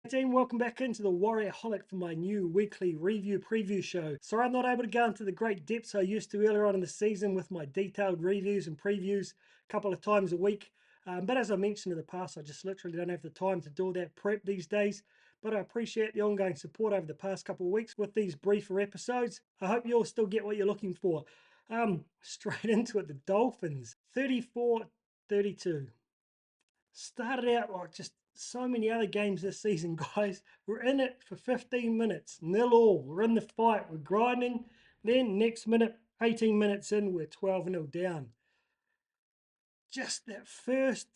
Team, welcome back into the Warriorholic for my new weekly review preview show. Sorry I'm not able to go into the great depths I used to earlier on in the season with my detailed reviews and previews a couple of times a week. But as I mentioned in the past, I just literally don't have the time to do all that prep these days. But I appreciate the ongoing support over the past couple of weeks with these briefer episodes. I hope you all still get what you're looking for. Straight into it, the Dolphins, 34-32. Started out like just so many other games this season, guys. We're in it for 15 minutes, 0-all. We're in the fight, we're grinding. Then next minute, 18 minutes in, we're 12-0 down. Just that first,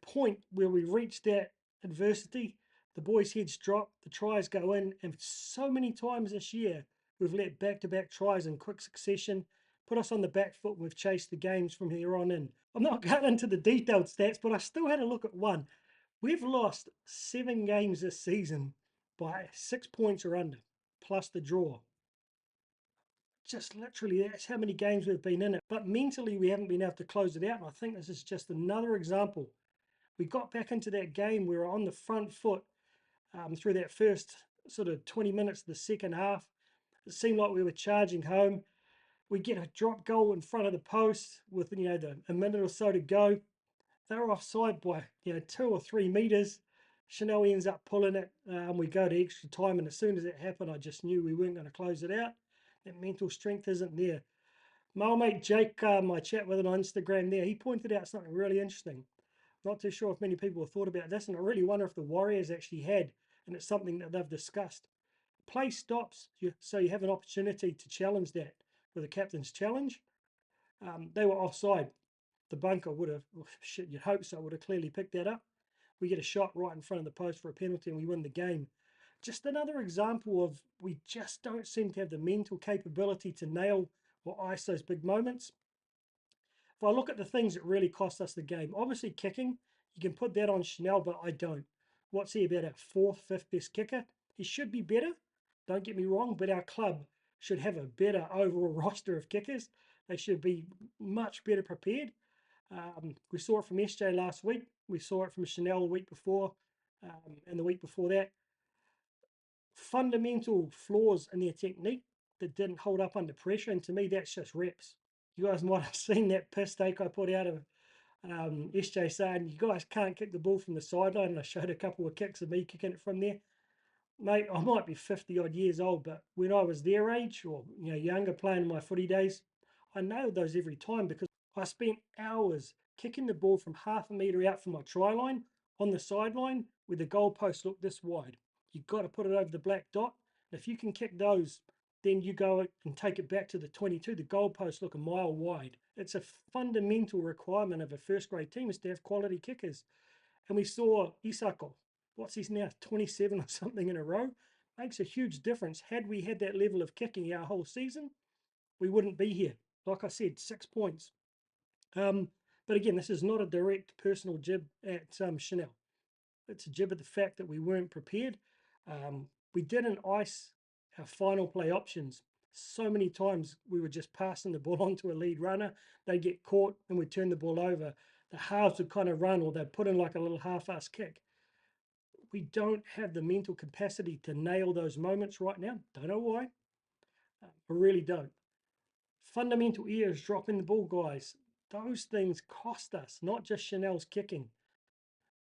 point where we reach that adversity, the boys' heads drop, the tries go in, and so many times this year we've let back-to-back tries in quick succession, put us on the back foot, and we've chased the games from here on in. I'm not going into the detailed stats, but I still had a look at one. We've lost 7 games this season by 6 points or under, plus the draw. Just literally, that's how many games we've been in it. But mentally, we haven't been able to close it out. And I think this is just another example. We got back into that game. We were on the front foot through that first sort of 20 minutes of the second half. It seemed like we were charging home. We get a drop goal in front of the post with a minute or so to go. They're offside by 2 or 3 meters. Chanel ends up pulling it. We go to extra time, and as soon as it happened, I just knew we weren't going to close it out. That mental strength isn't there. My old mate Jake, I chat with him on Instagram there, he pointed out something really interesting. Not too sure if many people have thought about this, and I really wonder if the Warriors actually had, and it's something that they've discussed. Play stops, so you have an opportunity to challenge that with a captain's challenge. They were offside. The bunker would have, shit, you'd hope so, would have clearly picked that up. We get a shot right in front of the post for a penalty and we win the game. Just another example of we just don't seem to have the mental capability to nail or ice those big moments. If I look at the things that really cost us the game, obviously kicking, you can put that on Chanel, but I don't. What's he, about a fourth, fifth best kicker? He should be better, don't get me wrong, but our club should have a better overall roster of kickers. They should be much better prepared. We saw it from SJ last week. We saw it from Chanel the week before, and the week before that. Fundamental flaws in their technique that didn't hold up under pressure, and to me, that's just reps. You guys might have seen that piss take I put out of SJ saying, you guys can't kick the ball from the sideline, and I showed a couple of kicks of me kicking it from there. Mate, I might be 50 odd years old, but when I was their age or younger playing in my footy days, I nailed those every time because I spent hours kicking the ball from half a metre out from my try line on the sideline where the goalposts look this wide. You've got to put it over the black dot. And if you can kick those, then you go and take it back to the 22. The goalposts look a mile wide. It's a fundamental requirement of a first grade team is to have quality kickers. And we saw Isako, what's his now, 27 or something in a row. Makes a huge difference. Had we had that level of kicking our whole season, we wouldn't be here. Like I said, 6 points. But again, this is not a direct personal jib at Chanel. It's a jib at the fact that we weren't prepared. We didn't ice our final play options. So many times we were just passing the ball onto a lead runner. They'd get caught and we'd turn the ball over. The halves would kind of run, or they'd put in like a little half-ass kick. We don't have the mental capacity to nail those moments right now. Don't know why. I really don't. Fundamental errors, dropping the ball, guys. Those things cost us, not just Chanel's kicking.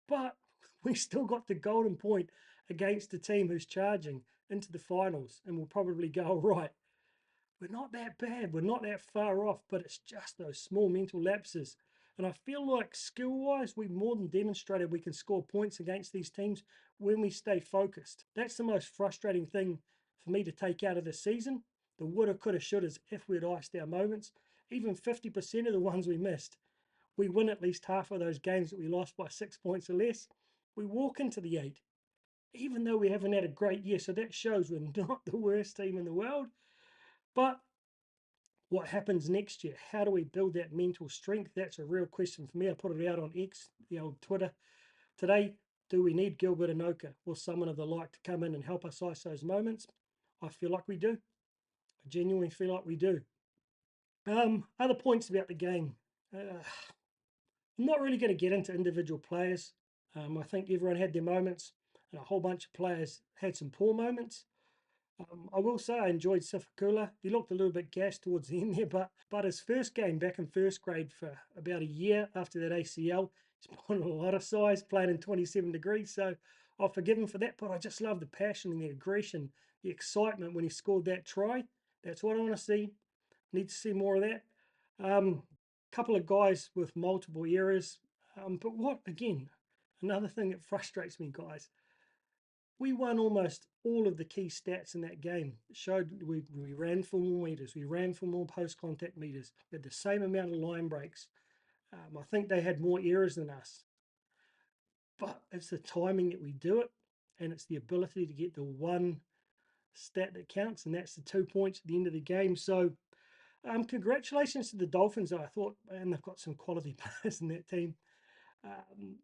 But we still got the golden point against a team who's charging into the finals and will probably go, all right, we're not that bad, we're not that far off, but it's just those small mental lapses. And I feel like skill-wise, we've more than demonstrated we can score points against these teams when we stay focused. That's the most frustrating thing for me to take out of this season. The woulda, coulda, shouldas, if we'd iced our moments, even 50% of the ones we missed. We win at least half of those games that we lost by 6 points or less. We walk into the 8, even though we haven't had a great year. So that shows we're not the worst team in the world. But what happens next year? How do we build that mental strength? That's a real question for me. I put it out on X, the old Twitter, today. Do we need Gilbert and Oka or someone of the like to come in and help us ice those moments? I feel like we do. I genuinely feel like we do. Other points about the game. I'm not really going to get into individual players. I think everyone had their moments, and a whole bunch of players had some poor moments. I will say I enjoyed Sifakula. He looked a little bit gassed towards the end there, but his first game back in first grade for about a year after that ACL, he's put on a lot of size, playing in 27 degrees, so I'll forgive him for that, but I just love the passion and the aggression, the excitement when he scored that try. That's what I want to see. Need to see more of that. Couple of guys with multiple errors. But what, again, another thing that frustrates me, guys, we won almost all of the key stats in that game. It showed we ran for more meters, we ran for more post contact meters, we had the same amount of line breaks. I think they had more errors than us, but it's the timing that we do it, and it's the ability to get the one stat that counts, and that's the 2 points at the end of the game. So, congratulations to the Dolphins. I thought, man, they've got some quality players in that team. Um,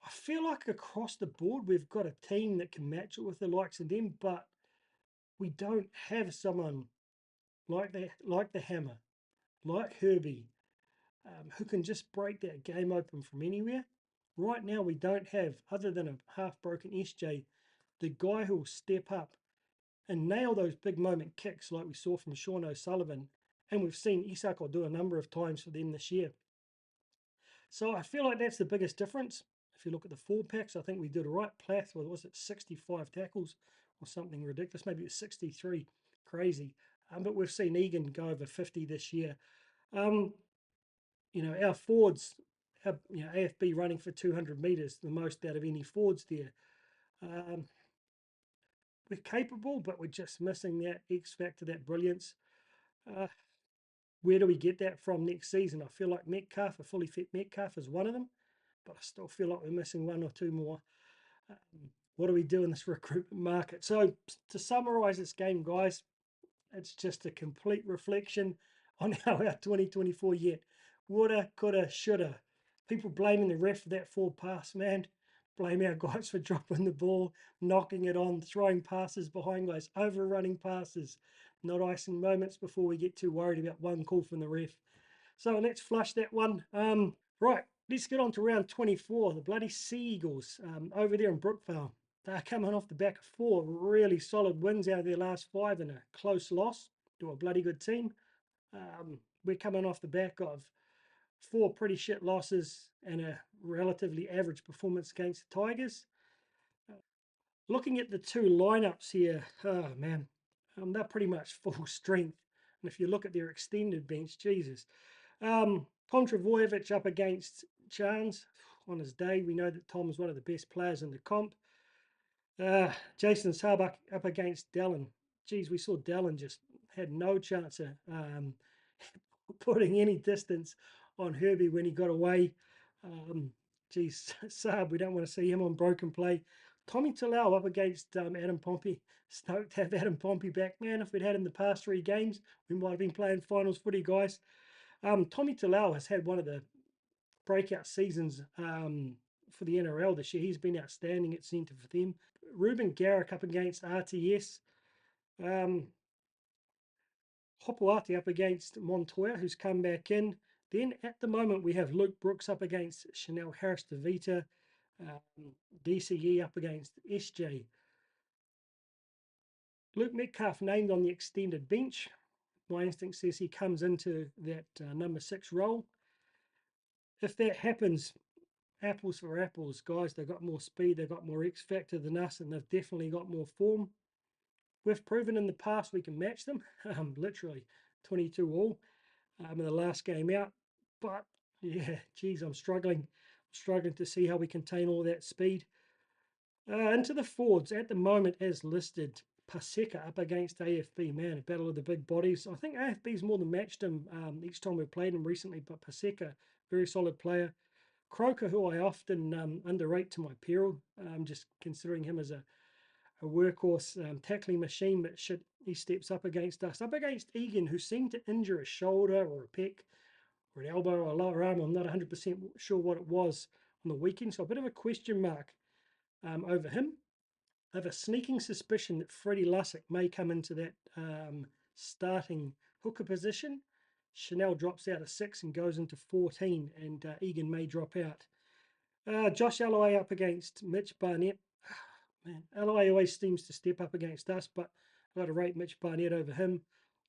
I feel like across the board we've got a team that can match it with the likes of them, but we don't have someone like the Hammer, like Herbie, who can just break that game open from anywhere. Right now, we don't have, other than a half-broken SJ, the guy who will step up and nail those big moment kicks like we saw from Sean O'Sullivan, and we've seen Isako do a number of times for them this year. So I feel like that's the biggest difference. If you look at the four packs, I think we did a right. Plath, what was it, 65 tackles or something ridiculous? Maybe it's 63. Crazy. But we've seen Egan go over 50 this year. Um, our forwards, AFB running for 200 metres, the most out of any forwards there. We're capable, but we're just missing that X factor, that brilliance. Where do we get that from next season? I feel like Metcalf, a fully fit Metcalf, is one of them, but I still feel like we're missing one or two more. What do we do in this recruitment market? So, to summarise this game, guys, it's just a complete reflection on how our 2024 yet. Woulda, coulda, shoulda. People blaming the ref for that forward pass, man. Blame our guys for dropping the ball, knocking it on, throwing passes behind guys, overrunning passes, not icing moments before we get too worried about one call from the ref. So let's flush that one. Right, let's get on to round 24. The bloody Sea Eagles over there in Brookvale. They're coming off the back of 4 really solid wins out of their last 5 and a close loss to a bloody good team. We're coming off the back of 4 pretty shit losses and a relatively average performance against the Tigers. Looking at the two lineups here, oh man, they're pretty much full strength. And if you look at their extended bench, Jesus. Kontravojevic up against Chance on his day. We know that Tom's one of the best players in the comp. Jason Starbuck up against Dallin. Geez, we saw Dallin just had no chance of putting any distance on Herbie when he got away. Geez, Saab, we don't want to see him on broken play. Tommy Talau up against Adam Pompey. Stoked to have Adam Pompey back. Man, if we'd had him the past 3 games, we might have been playing finals footy, guys. Tommy Talau has had one of the breakout seasons for the NRL this year. He's been outstanding at centre for them. Ruben Garrick up against RTS. Hopoate up against Montoya, who's come back in. Then at the moment we have Luke Brooks up against Chanel Harris-DeVita. DCE up against SJ. Luke Metcalf named on the extended bench. My instinct says he comes into that number 6 role. If that happens, apples for apples, guys. They've got more speed, they've got more X factor than us, and they've definitely got more form. We've proven in the past we can match them. Literally 22 all in the last game out. But yeah, geez, I'm struggling to see how we contain all that speed. Into the forwards at the moment, as listed, Paseka up against AFB. Man, a battle of the big bodies. I think AFB's more than matched him each time we've played him recently, but Paseka, very solid player. Croker, who I often underrate to my peril, just considering him as a workhorse tackling machine, but shit, he steps up against us. Up against Egan, who seemed to injure a shoulder or a pec or an elbow or a lower arm. I'm not 100% sure what it was on the weekend, so a bit of a question mark over him. I have a sneaking suspicion that Freddie Lussick may come into that starting hooker position. Chanel drops out of 6 and goes into 14, and Egan may drop out. Josh Alloway up against Mitch Barnett. Man, Alloway always seems to step up against us, but I've got to rate Mitch Barnett over him.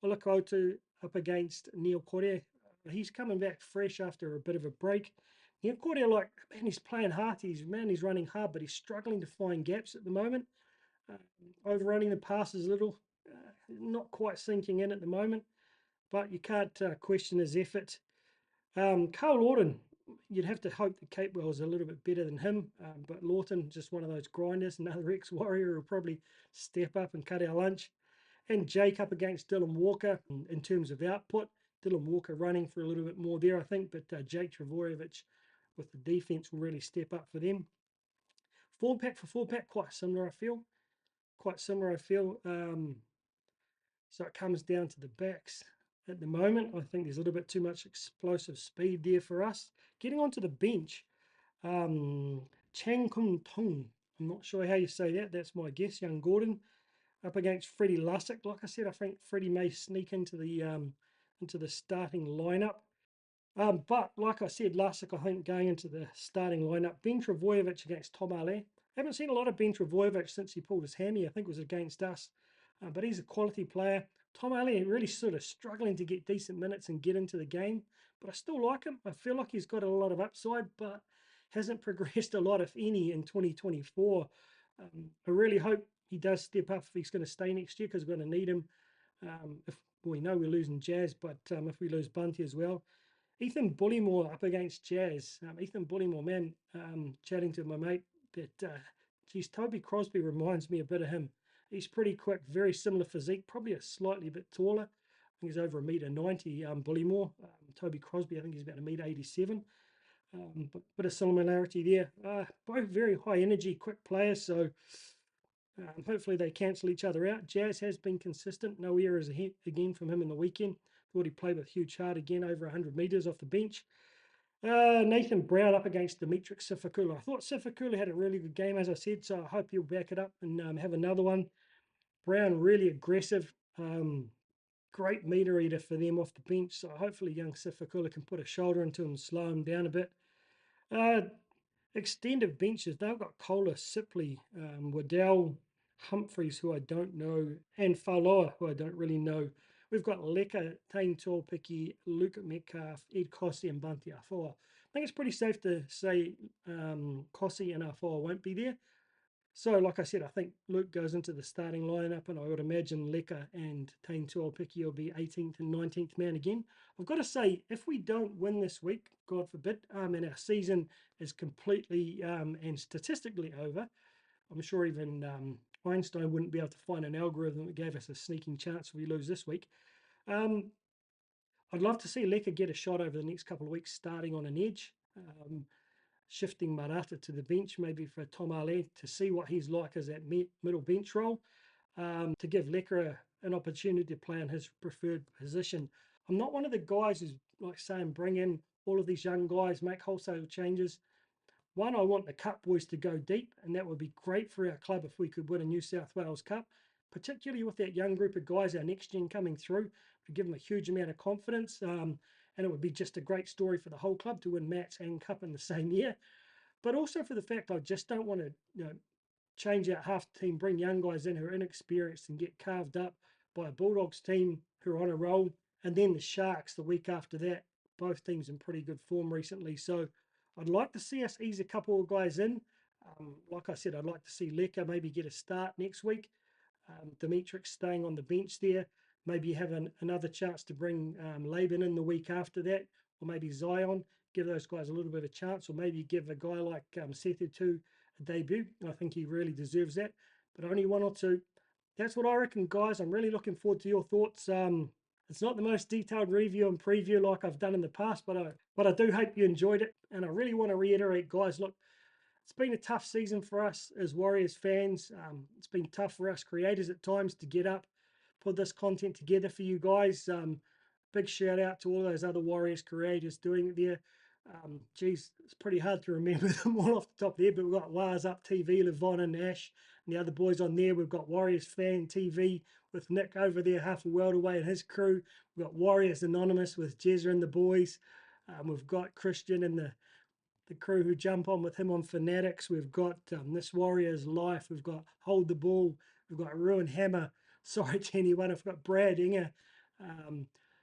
Olakotu up against Neil Correa. He's coming back fresh after a bit of a break. Neil Correa, like, man, he's playing hard. He's running hard, but he's struggling to find gaps at the moment. Overrunning the passes a little, not quite sinking in at the moment, but you can't question his effort. Carl Lawton, you'd have to hope that Capewell's a little bit better than him, but Lawton, just one of those grinders, another ex-Warrior who'll probably step up and cut our lunch. And Jake up against Dylan Walker in terms of output. Dylan Walker running for a little bit more there, I think, but Jake Travojevic with the defense will really step up for them. Forward pack for forward pack, quite similar, I feel. So it comes down to the backs. At the moment, I think there's a little bit too much explosive speed there for us. Getting onto the bench, Chang Kung Tong. I'm not sure how you say that. That's my guess. Young Gordon up against Freddie Lussick. Like I said, I think Freddie may sneak into the starting lineup. But like I said, Lussick, I think, going into the starting lineup. Ben Travojevic against Tom Ale. Haven't seen a lot of Ben Travojevic since he pulled his hammy. I think it was against us. But he's a quality player. Tom Ale really sort of struggling to get decent minutes and get into the game. But I still like him. I feel like he's got a lot of upside, but hasn't progressed a lot, if any, in 2024. I really hope he does step up if he's going to stay next year, because we're going to need him. If we know we're losing Jazz, but if we lose Bunty as well. Ethan Bullymore up against Jazz. Ethan Bullymore, man, chatting to my mate, that, geez, Toby Crosby reminds me a bit of him. He's pretty quick, very similar physique, probably a slightly bit taller. I think he's over $1.90 m, Bullymore. Toby Crosby, I think he's about $1.87 m. But bit of similarity there. Both very high energy, quick players, so hopefully they cancel each other out. Jazz has been consistent, no errors again from him in the weekend. Thought he played with Hugh Hart again, over 100 metres off the bench. Nathan Brown up against Dimitri Sifakula. I thought Sifakula had a really good game, as I said, so I hope he'll back it up and have another one. Brown really aggressive, great meter eater for them off the bench, so hopefully young Sifakula can put a shoulder into him and slow him down a bit. Extended benches, they've got Kohler, Sipley, Waddell, Humphreys, who I don't know, and Faloa, who I don't really know. We've got Leka, Tane Tolpiki, Luke Metcalf, Ed Kossi, and Bunty Afoa. I think it's pretty safe to say Kossi and Afoa won't be there. So, like I said, I think Luke goes into the starting lineup, and I would imagine Leka and Tane Tuolpiki will be 18th and 19th man again. I've got to say, if we don't win this week, God forbid, and our season is completely and statistically over, I'm sure even Einstein wouldn't be able to find an algorithm that gave us a sneaking chance if we lose this week. I'd love to see Leka get a shot over the next couple of weeks, starting on an edge. Shifting Marata to the bench, maybe for Tom Ale, to see what he's like as that middle bench role, to give Leka an opportunity to play in his preferred position. I'm not one of the guys who's like saying bring in all of these young guys, make wholesale changes. One, I want the Cup boys to go deep, and that would be great for our club if we could win a New South Wales Cup, particularly with that young group of guys, our next gen coming through, to give them a huge amount of confidence. And it would be just a great story for the whole club to win Mats and Cup in the same year. But also for the fact I just don't want to change out half the team, bring young guys in who are inexperienced and get carved up by a Bulldogs team who are on a roll, and then the Sharks the week after that. Both teams in pretty good form recently. So I'd like to see us ease a couple of guys in. Like I said, I'd like to see Leka maybe get a start next week. Dimitri staying on the bench there. Maybe have another chance to bring Laban in the week after that, or maybe Zion, give those guys a little bit of chance, or maybe give a guy like Sethetu a debut. I think he really deserves that, but only one or two. That's what I reckon, guys. I'm really looking forward to your thoughts. It's not the most detailed review and preview like I've done in the past, but I do hope you enjoyed it. And I really want to reiterate, guys, look, it's been a tough season for us as Warriors fans. It's been tough for us creators at times to get up, put this content together for you guys. Big shout out to all those other Warriors creators doing it there. Geez, it's pretty hard to remember them all off the top there, but we've got Wars Up TV, Levon and Ash, and the other boys on there. We've got Warriors Fan TV with Nick over there, half a world away, and his crew. We've got Warriors Anonymous with Jezza and the boys. We've got Christian and the the crew who jump on with him on Fanatics. We've got This Warrior's Life. We've got Hold the Ball. We've got Ruin Hammer. Sorry to anyone. I've got Brad Inger.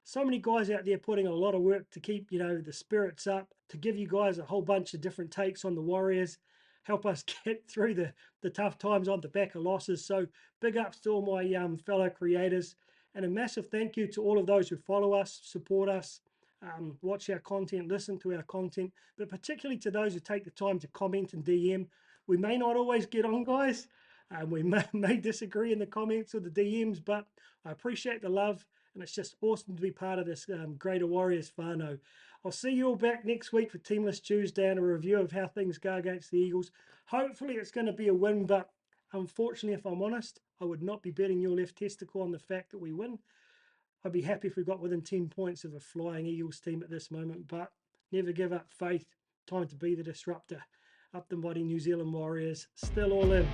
So many guys out there putting a lot of work to keep, the spirits up, to give you guys a whole bunch of different takes on the Warriors, help us get through the tough times on the back of losses. So big ups to all my fellow creators, and a massive thank you to all of those who follow us, support us, watch our content, listen to our content, but particularly to those who take the time to comment and DM. We may not always get on, guys. We may disagree in the comments or the DMs, but I appreciate the love, and it's just awesome to be part of this greater Warriors whānau. I'll see you all back next week for Teamless Tuesday and a review of how things go against the Eagles. Hopefully it's going to be a win, but unfortunately, if I'm honest, I would not be betting your left testicle on the fact that we win. I'd be happy if we got within 10 points of a flying Eagles team at this moment, but never give up faith. Time to be the disruptor. Up the mighty New Zealand Warriors, still all in.